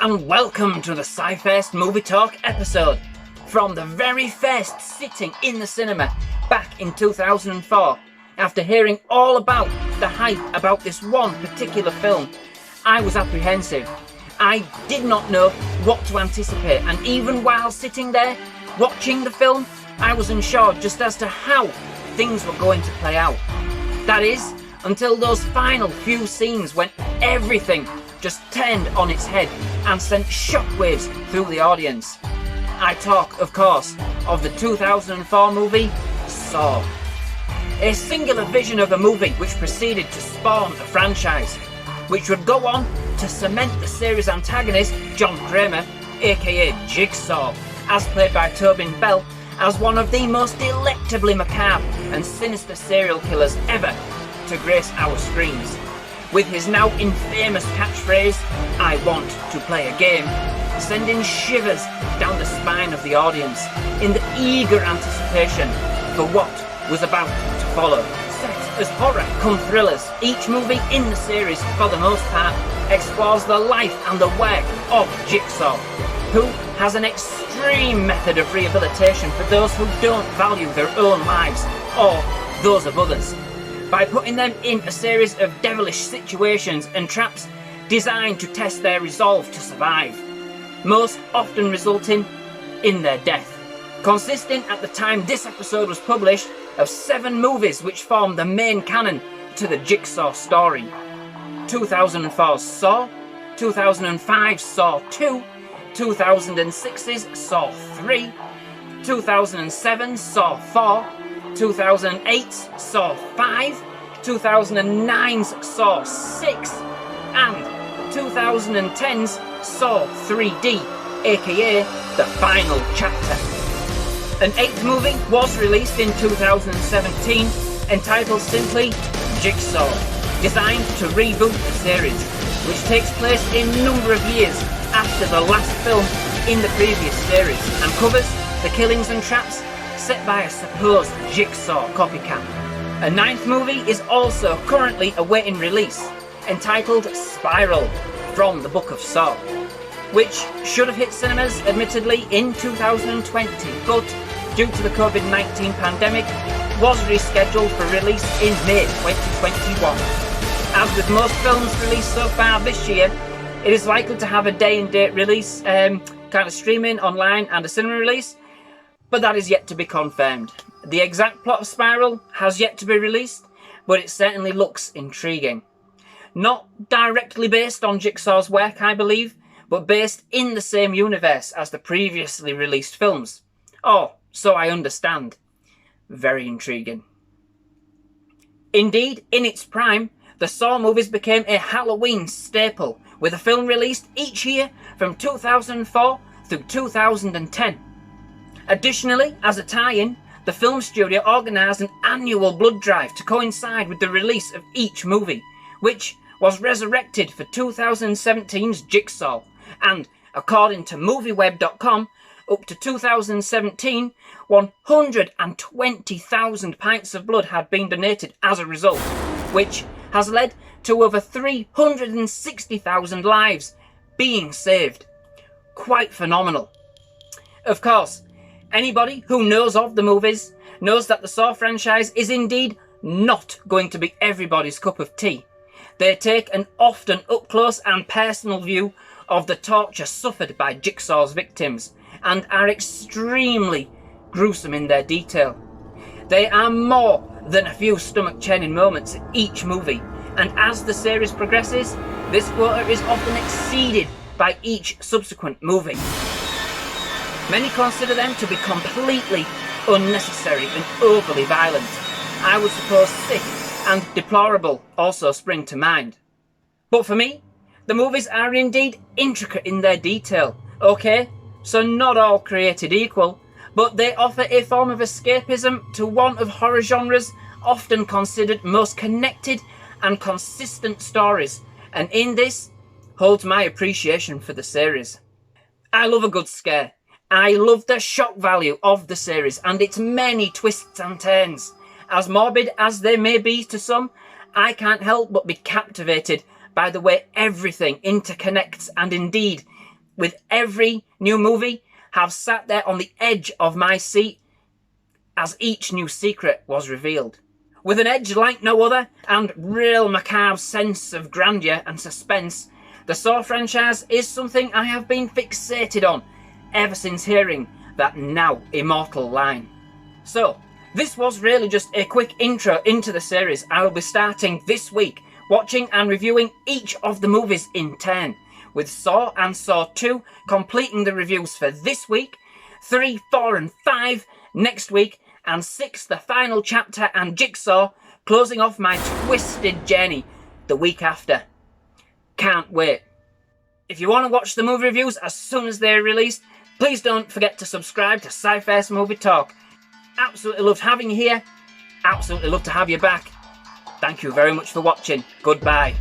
and welcome to the SciFirst MovieTalk episode. From the very first sitting in the cinema back in 2004, after hearing all about the hype about this one particular film, I was apprehensive. I did not know what to anticipate, and even while sitting there watching the film, I was unsure just as to how things were going to play out. That is, until those final few scenes when everything just turned on its head and sent shockwaves through the audience. I talk, of course, of the 2004 movie Saw. A singular vision of a movie which proceeded to spawn a franchise, which would go on to cement the series' antagonist, John Kramer, aka Jigsaw, as played by Tobin Bell, as one of the most delectably macabre and sinister serial killers ever to grace our screens. With his now infamous catchphrase, "I want to play a game," sending shivers down the spine of the audience in the eager anticipation for what was about to follow. Set as horror come thrillers, each movie in the series, for the most part, explores the life and the work of Jigsaw, who has an extreme method of rehabilitation for those who don't value their own lives or those of others, by putting them in a series of devilish situations and traps designed to test their resolve to survive, most often resulting in their death. Consisting at the time this episode was published of 7 movies which form the main canon to the Jigsaw story: 2004's Saw, 2005's Saw 2, 2006's Saw 3, 2007's Saw 4, 2008's Saw 5, 2009's Saw 6, and 2010's Saw 3D, aka The Final Chapter. An 8th movie was released in 2017, entitled simply Jigsaw, designed to reboot the series, which takes place a number of years after the last film in the previous series, and covers the killings and traps set by a supposed Jigsaw copycat. A 9th movie is also currently awaiting release, entitled Spiral, from the Book of Saw, which should have hit cinemas admittedly in 2020, but due to the COVID-19 pandemic was rescheduled for release in May 2021. As with most films released so far this year, it is likely to have a day and date release, kind of streaming online and a cinema release, but that is yet to be confirmed. The exact plot of Spiral has yet to be released, but it certainly looks intriguing. Not directly based on Jigsaw's work, I believe, but based in the same universe as the previously released films. Oh, so I understand. Very intriguing. Indeed, in its prime, the Saw movies became a Halloween staple, with a film released each year from 2004 through 2010. Additionally, as a tie-in, the film studio organised an annual blood drive to coincide with the release of each movie, which was resurrected for 2017's Jigsaw, and according to MovieWeb.com, up to 2017, 120,000 pints of blood had been donated as a result, which has led to over 360,000 lives being saved. Quite phenomenal. Of course, anybody who knows of the movies knows that the Saw franchise is indeed not going to be everybody's cup of tea. They take an often up-close and personal view of the torture suffered by Jigsaw's victims, and are extremely gruesome in their detail. They are more than a few stomach-churning moments in each movie, and as the series progresses, this quota is often exceeded by each subsequent movie. Many consider them to be completely unnecessary and overly violent. I would suppose sick and deplorable also spring to mind. But for me, the movies are indeed intricate in their detail. Okay, so not all created equal, but they offer a form of escapism to one of horror genre's often considered most connected and consistent stories, and in this holds my appreciation for the series. I love a good scare. I love the shock value of the series and its many twists and turns. As morbid as they may be to some, I can't help but be captivated by the way everything interconnects and indeed with every new movie, have sat there on the edge of my seat as each new secret was revealed. With an edge like no other and real macabre sense of grandeur and suspense, the Saw franchise is something I have been fixated on ever since hearing that now immortal line. So, this was really just a quick intro into the series. I will be starting this week, watching and reviewing each of the movies in turn, with Saw and Saw 2 completing the reviews for this week, 3, 4 and 5 next week, and 6, the final chapter and Jigsaw, closing off my twisted journey the week after. Can't wait. If you want to watch the movie reviews as soon as they're released, please don't forget to subscribe to SciFirst MovieTalk. Absolutely loved having you here. Absolutely love to have you back. Thank you very much for watching. Goodbye.